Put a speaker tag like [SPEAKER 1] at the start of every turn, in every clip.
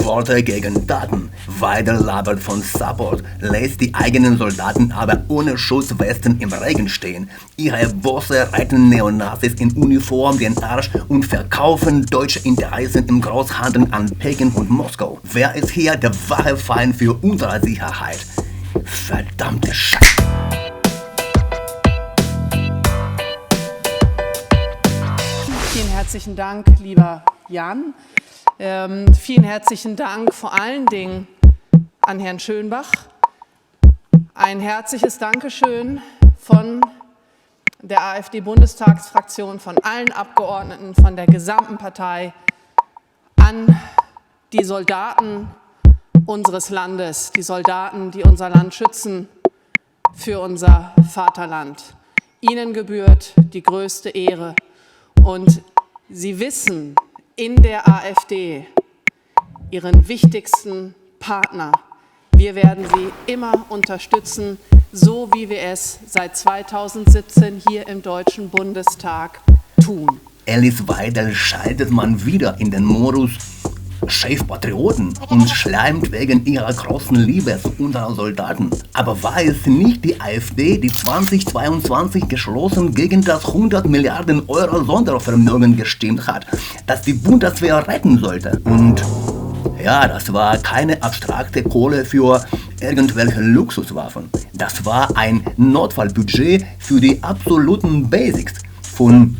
[SPEAKER 1] Worte gegen Taten. Weidel labert von Support, lässt die eigenen Soldaten aber ohne Schutzwesten im Regen stehen. Ihre Bosse reiten Neonazis in Uniform den Arsch und verkaufen deutsche Interessen im Großhandel an Peking und Moskau. Wer ist hier der wahre Feind für unsere Sicherheit? Verdammte Scheiße!
[SPEAKER 2] Vielen herzlichen Dank, lieber Jan. Vielen herzlichen Dank vor allen Dingen an Herrn Schönbach. Ein herzliches Dankeschön von der AfD-Bundestagsfraktion, von allen Abgeordneten, von der gesamten Partei an die Soldaten unseres Landes, die Soldaten, die unser Land schützen, für unser Vaterland. Ihnen gebührt die größte Ehre. Und Sie wissen in der AfD Ihren wichtigsten Partner. Wir werden Sie immer unterstützen, so wie wir es seit 2017 hier im Deutschen Bundestag tun.
[SPEAKER 1] Alice Weidel schaltet man wieder in den Modus Chefpatrioten und schleimt wegen ihrer großen Liebe zu unseren Soldaten. Aber war es nicht die AfD, die 2022 geschlossen gegen das 100 Milliarden Euro Sondervermögen gestimmt hat, das die Bundeswehr retten sollte? Und ja, das war keine abstrakte Kohle für irgendwelche Luxuswaffen. Das war ein Notfallbudget für die absoluten Basics von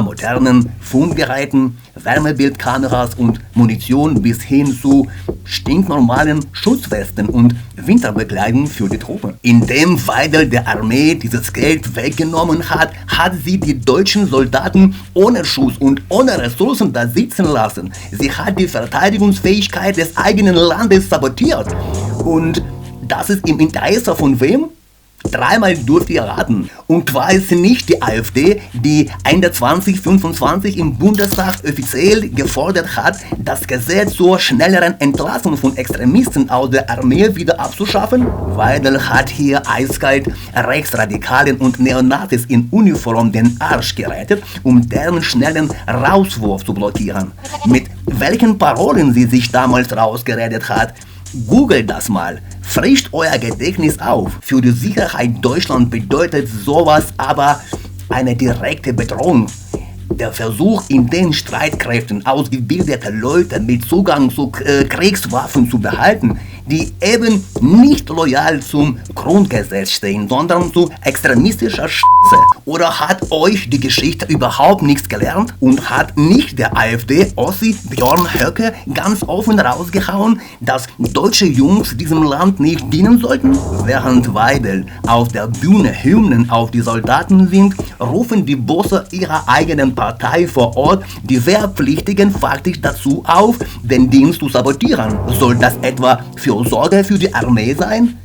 [SPEAKER 1] modernen Funkgeräten, Wärmebildkameras und Munition bis hin zu stinknormalen Schutzwesten und Winterbekleidung für die Truppen. Indem Weidel der Armee dieses Geld weggenommen hat, hat sie die deutschen Soldaten ohne Schuss und ohne Ressourcen da sitzen lassen. Sie hat die Verteidigungsfähigkeit des eigenen Landes sabotiert. Und das ist im Interesse von wem? Dreimal dürft ihr raten. Und war es nicht die AfD, die Ende 2025 im Bundestag offiziell gefordert hat, das Gesetz zur schnelleren Entlassung von Extremisten aus der Armee wieder abzuschaffen? Weidel hat hier eiskalt Rechtsradikalen und Neonazis in Uniform den Arsch gerettet, um deren schnellen Rauswurf zu blockieren. Mit welchen Parolen sie sich damals rausgeredet hat? Googelt das mal, frischt euer Gedächtnis auf. Für die Sicherheit Deutschlands bedeutet sowas aber eine direkte Bedrohung. Der Versuch, in den Streitkräften ausgebildete Leute mit Zugang zu Kriegswaffen zu behalten, die eben nicht loyal zum Grundgesetz stehen, sondern zu extremistischer Scheiße. Oder hat euch die Geschichte überhaupt nichts gelernt? Und hat nicht der AfD-Ossi Björn Höcke ganz offen rausgehauen, dass deutsche Jungs diesem Land nicht dienen sollten? Während Weidel auf der Bühne Hymnen auf die Soldaten singt, rufen die Bosse ihrer eigenen Partei vor Ort die Wehrpflichtigen faktisch dazu auf, den Dienst zu sabotieren. Soll das etwa für Sorge für die Armee sein?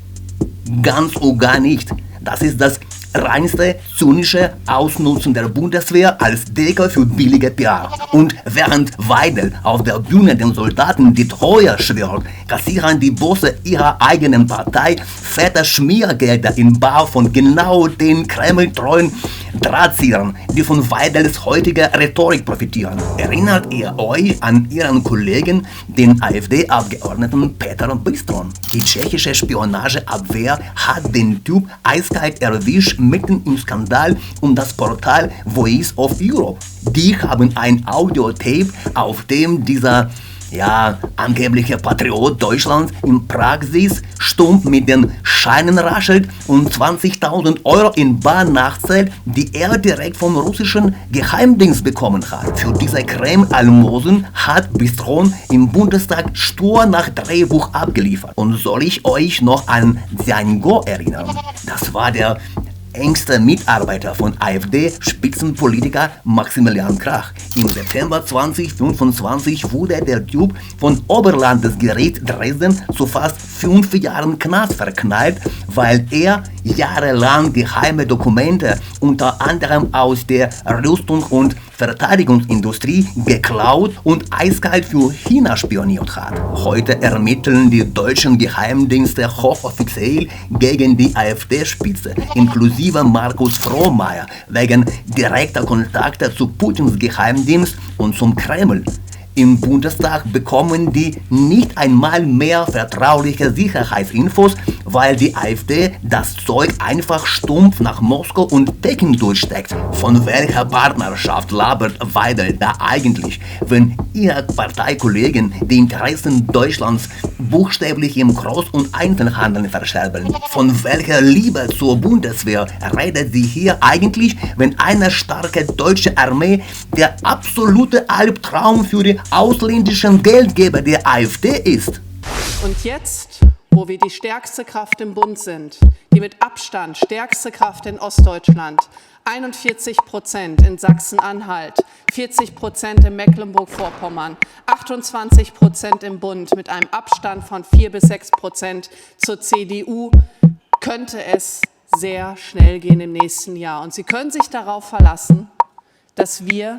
[SPEAKER 1] Ganz und gar nicht. Das ist das reinste zynische Ausnutzen der Bundeswehr als Decker für billige PR. Und während Weidel auf der Bühne den Soldaten die Treue schwört, kassieren die Bosse ihrer eigenen Partei fette Schmiergelder in Bar von genau den kremltreuen Drahtziehern, die von Weidels heutiger Rhetorik profitieren. Erinnert ihr euch an ihren Kollegen, den AfD-Abgeordneten Peter Bistron? Die tschechische Spionageabwehr hat den Typ eiskalt erwischt mitten im Skandal um das Portal Voice of Europe. Die haben ein Audiotape, auf dem dieser angebliche Patriot Deutschlands in Prag sitzt, stumpf mit den Scheinen raschelt und 20.000 Euro in bar nachzählt, die er direkt vom russischen Geheimdienst bekommen hat. Für diese Kreml-Almosen hat Bistron im Bundestag stur nach Drehbuch abgeliefert. Und soll ich euch noch an Django erinnern? Das war der engster Mitarbeiter von AfD-Spitzenpolitiker Maximilian Krach. Im September 2025 wurde der Typ von Oberlandesgericht Dresden zu fast 5 Jahren Knast verknallt, weil er jahrelang geheime Dokumente unter anderem aus der Rüstung- und Verteidigungsindustrie geklaut und eiskalt für China spioniert hat. Heute ermitteln die deutschen Geheimdienste hochoffiziell gegen die AfD-Spitze, inklusive Markus Frohnmayer, wegen direkter Kontakte zu Putins Geheimdienst und zum Kreml. Im Bundestag bekommen die nicht einmal mehr vertrauliche Sicherheitsinfos, weil die AfD das Zeug einfach stumpf nach Moskau und Peking durchsteckt. Von welcher Partnerschaft labert Weidel da eigentlich, wenn ihre Parteikollegen die Interessen Deutschlands buchstäblich im Groß- und Einzelhandel verscherbeln? Von welcher Liebe zur Bundeswehr redet sie hier eigentlich, wenn eine starke deutsche Armee der absolute Albtraum für die ausländischen Geldgeber der AfD ist?
[SPEAKER 2] Und jetzt, wo wir die stärkste Kraft im Bund sind, die mit Abstand stärkste Kraft in Ostdeutschland, 41% in Sachsen-Anhalt, 40% in Mecklenburg-Vorpommern, 28% im Bund mit einem Abstand von 4 bis 6% zur CDU, könnte es sehr schnell gehen im nächsten Jahr. Und Sie können sich darauf verlassen, dass wir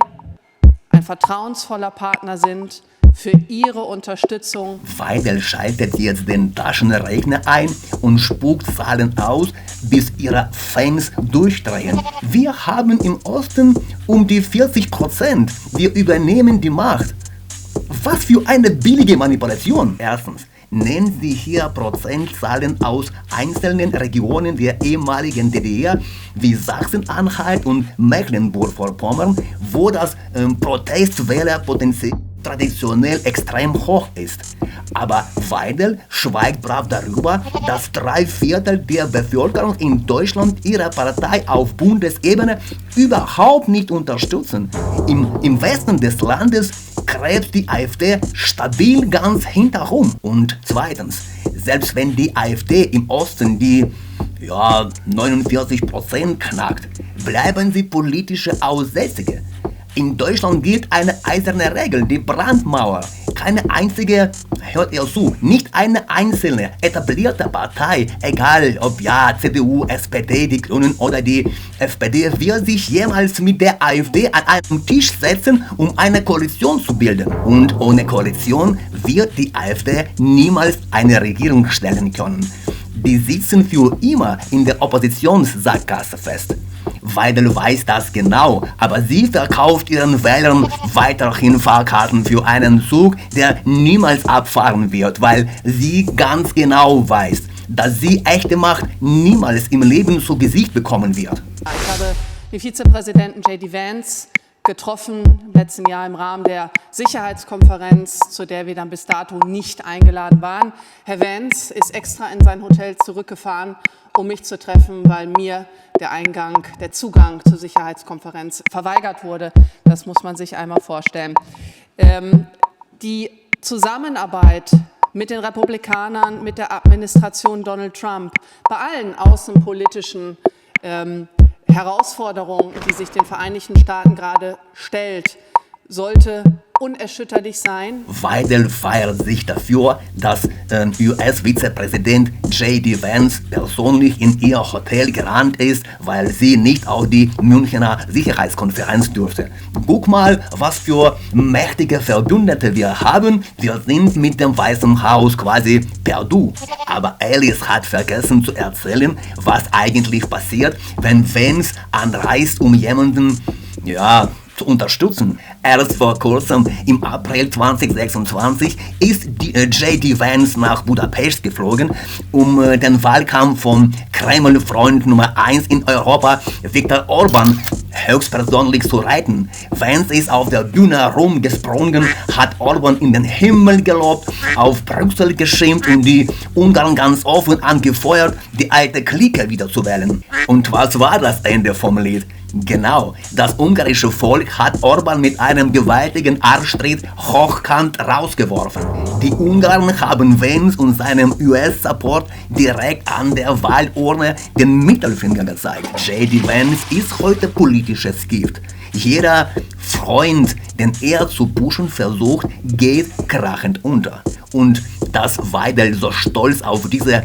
[SPEAKER 2] ein vertrauensvoller Partner sind für Ihre Unterstützung.
[SPEAKER 1] Weidel schaltet jetzt den Taschenrechner ein und spuckt Zahlen aus, bis ihre Fans durchdrehen. Wir haben im Osten um die 40%. Wir übernehmen die Macht. Was für eine billige Manipulation. Erstens, nennen Sie hier Prozentzahlen aus einzelnen Regionen der ehemaligen DDR wie Sachsen-Anhalt und Mecklenburg-Vorpommern, wo das Protestwählerpotenzial traditionell extrem hoch ist. Aber Weidel schweigt brav darüber, dass 3/4 der Bevölkerung in Deutschland ihre Partei auf Bundesebene überhaupt nicht unterstützen. Im Westen des Landes krebst die AfD stabil ganz hinterherum. Und zweitens, selbst wenn die AfD im Osten die 49% knackt, bleiben sie politische Aussätzige. In Deutschland gilt eine eiserne Regel, die Brandmauer. Keine einzige, hört ihr zu, nicht eine einzelne etablierte Partei, egal ob CDU, SPD, die Grünen oder die FPD, wird sich jemals mit der AfD an einen Tisch setzen, um eine Koalition zu bilden. Und ohne Koalition wird die AfD niemals eine Regierung stellen können. Die sitzen für immer in der Oppositionssackgasse fest. Weidel weiß das genau, aber sie verkauft ihren Wählern weiterhin Fahrkarten für einen Zug, der niemals abfahren wird, weil sie ganz genau weiß, dass sie echte Macht niemals im Leben zu Gesicht bekommen wird.
[SPEAKER 2] Ich habe den Vizepräsidenten J.D. Vance getroffen im letzten Jahr im Rahmen der Sicherheitskonferenz, zu der wir dann bis dato nicht eingeladen waren. Herr Vance ist extra in sein Hotel zurückgefahren, um mich zu treffen, weil mir der Zugang zur Sicherheitskonferenz verweigert wurde. Das muss man sich einmal vorstellen. Die Zusammenarbeit mit den Republikanern, mit der Administration Donald Trump, bei allen außenpolitischen Herausforderungen, die sich den Vereinigten Staaten gerade stellt, sollte unerschütterlich sein.
[SPEAKER 1] Weidel feiert sich dafür, dass US-Vizepräsident J.D. Vance persönlich in ihr Hotel gerannt ist, weil sie nicht auf die Münchner Sicherheitskonferenz durfte. Guck mal, was für mächtige Verbündete wir haben. Wir sind mit dem Weißen Haus quasi per Du. Aber Alice hat vergessen zu erzählen, was eigentlich passiert, wenn Vance anreist, um jemanden, zu unterstützen. Erst vor kurzem, im April 2026, ist J.D. Vance nach Budapest geflogen, um den Wahlkampf von Kreml-Freund Nummer 1 in Europa, Viktor Orban, höchstpersönlich zu reiten. Vance ist auf der Bühne rumgesprungen, hat Orban in den Himmel gelobt, auf Brüssel geschimpft und die Ungarn ganz offen angefeuert, die alte Clique wieder zu wählen. Und was war das Ende vom Lied? Genau, das ungarische Volk hat Orban mit einem gewaltigen Arschtritt hochkant rausgeworfen. Die Ungarn haben Vance und seinem US-Support direkt an der Wahlurne den Mittelfinger gezeigt. J.D. Vance ist heute politisches Gift. Jeder Freund, den er zu pushen versucht, geht krachend unter. Und dass Weidel so stolz auf diese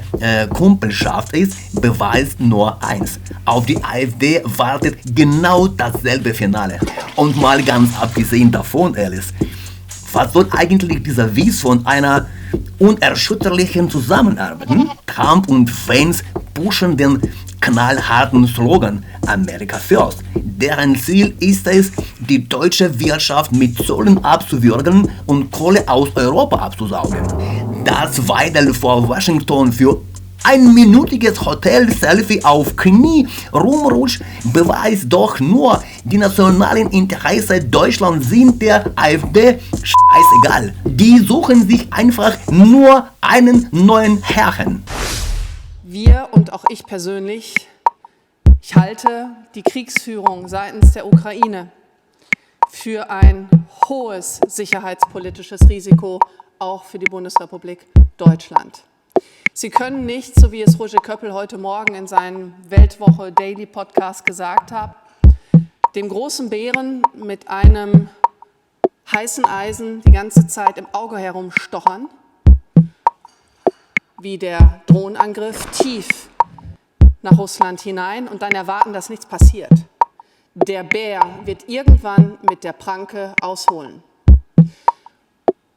[SPEAKER 1] Kumpelschaft ist, beweist nur eins. Auf die AfD wartet genau dasselbe Finale. Und mal ganz abgesehen davon, Alice, was soll eigentlich dieser Wies von einer unerschütterlichen Zusammenarbeit? Trump und Vance pushen den knallharten Slogan America First. Deren Ziel ist es, die deutsche Wirtschaft mit Zöllen abzuwürgen und Kohle aus Europa abzusaugen. Dass Weidel vor Washington für einminütiges Hotel-Selfie auf Knie rumrutscht, beweist doch nur, die nationalen Interessen Deutschlands sind der AfD scheißegal. Die suchen sich einfach nur einen neuen Herrn.
[SPEAKER 2] Wir und auch ich persönlich, ich halte die Kriegsführung seitens der Ukraine für ein hohes sicherheitspolitisches Risiko, auch für die Bundesrepublik Deutschland. Sie können nicht, so wie es Roger Köppel heute Morgen in seinem Weltwoche Daily Podcast gesagt hat, dem großen Bären mit einem heißen Eisen die ganze Zeit im Auge herumstochern, wie der Drohnenangriff tief nach Russland hinein und dann erwarten, dass nichts passiert. Der Bär wird irgendwann mit der Pranke ausholen.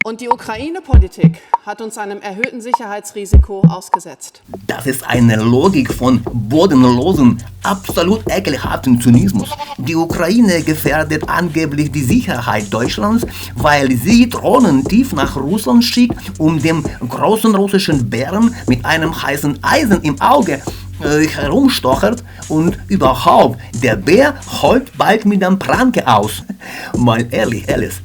[SPEAKER 2] Und die Ukraine-Politik hat uns einem erhöhten Sicherheitsrisiko ausgesetzt.
[SPEAKER 1] Das ist eine Logik von bodenlosem, absolut ekelhaften Zynismus. Die Ukraine gefährdet angeblich die Sicherheit Deutschlands, weil sie Drohnen tief nach Russland schickt, um dem großen russischen Bären mit einem heißen Eisen im Auge herumstochert und überhaupt, der Bär holt bald mit der Pranke aus. Mal ehrlich, Alice.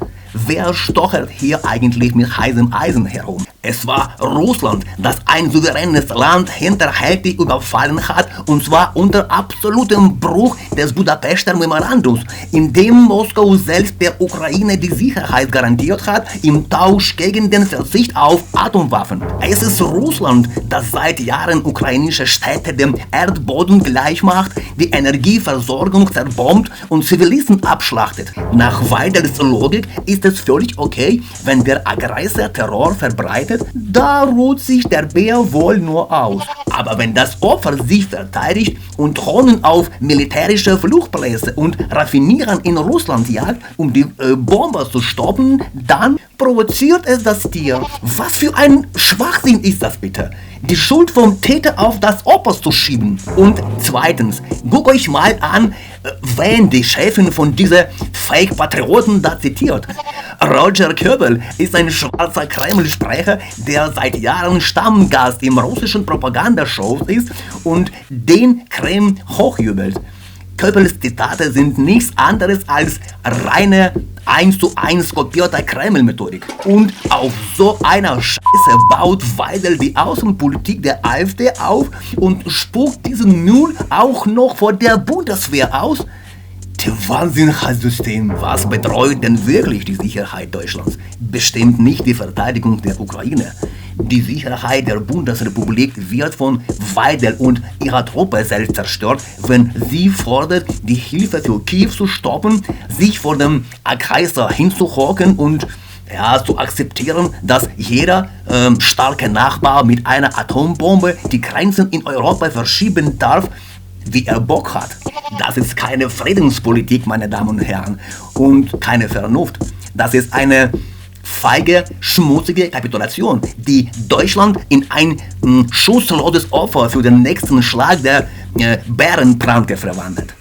[SPEAKER 1] Wer stochert hier eigentlich mit heißem Eisen herum? Es war Russland, das ein souveränes Land hinterhältig überfallen hat, und zwar unter absolutem Bruch des Budapester Memorandums, in dem Moskau selbst der Ukraine die Sicherheit garantiert hat, im Tausch gegen den Verzicht auf Atomwaffen. Es ist Russland, das seit Jahren ukrainische Städte dem Erdboden gleichmacht, die Energieversorgung zerbombt und Zivilisten abschlachtet. Nach Weidels Logik ist es völlig okay, wenn der Aggressor Terror verbreitet, da ruht sich der Bär wohl nur aus. Aber wenn das Opfer sich verteidigt und Drohnen auf militärische Flugplätze und Raffinieren in Russland jagt, um die Bomber zu stoppen, dann provoziert es das Tier. Was für ein Schwachsinn ist das bitte? Die Schuld vom Täter auf das Opfer zu schieben. Und zweitens, guckt euch mal an, wen die Chefin von dieser Fake-Patrioten da zitiert. Roger Köppel ist ein schwarzer Kreml-Sprecher, der seit Jahren Stammgast im russischen Propagandashows ist und den Kreml hochjubelt. Köppels Zitate sind nichts anderes als reine 1:1 kopierte Kreml-Methodik. Und auf so einer Scheiße baut Weidel die Außenpolitik der AfD auf und spuckt diesen Müll auch noch vor der Bundeswehr aus. Der Wahnsinnssystem. Was bedroht denn wirklich die Sicherheit Deutschlands? Bestimmt nicht die Verteidigung der Ukraine. Die Sicherheit der Bundesrepublik wird von Weidel und ihrer Truppe selbst zerstört, wenn sie fordert, die Hilfe für Kiew zu stoppen, sich vor dem Aggressor hinzuhocken und zu akzeptieren, dass jeder starke Nachbar mit einer Atombombe die Grenzen in Europa verschieben darf, wie er Bock hat. Das ist keine Friedenspolitik, meine Damen und Herren, und keine Vernunft. Das ist eine feige, schmutzige Kapitulation, die Deutschland in ein schutzloses Opfer für den nächsten Schlag der Bärenpranke verwandelt.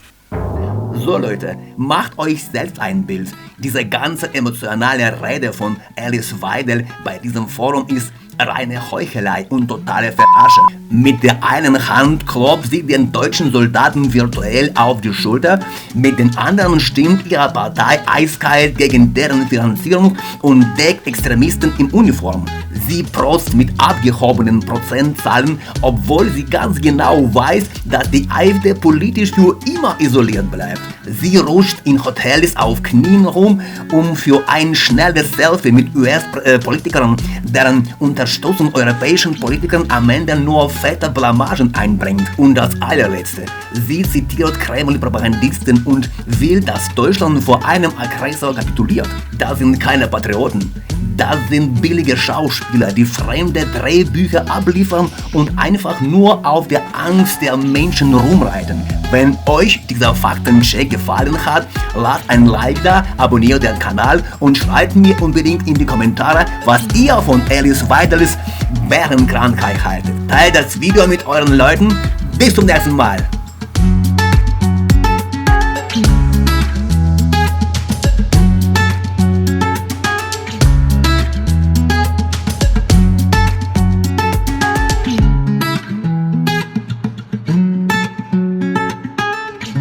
[SPEAKER 1] So Leute, macht euch selbst ein Bild. Diese ganze emotionale Rede von Alice Weidel bei diesem Forum ist reine Heuchelei und totale Verarsche. Mit der einen Hand klopft sie den deutschen Soldaten virtuell auf die Schulter, mit den anderen stimmt ihre Partei eiskalt gegen deren Finanzierung und deckt Extremisten in Uniform. Sie prost mit abgehobenen Prozentzahlen, obwohl sie ganz genau weiß, dass die AfD politisch für immer isoliert bleibt. Sie rutscht in Hotels auf Knien rum, um für ein schnelles Selfie mit US-Politikern, deren Unterstützung europäischen Politikern am Ende nur fette Blamagen einbringt. Und das allerletzte, sie zitiert Kreml-Propagandisten und will, dass Deutschland vor einem Aggressor kapituliert. Das sind keine Patrioten. Das sind billige Schauspieler, die fremde Drehbücher abliefern und einfach nur auf der Angst der Menschen rumreiten. Wenn euch dieser Faktencheck gefallen hat, lasst ein Like da, abonniert den Kanal und schreibt mir unbedingt in die Kommentare, was ihr von Alice Weidels Bärenkrankheit haltet. Teilt das Video mit euren Leuten. Bis zum nächsten Mal.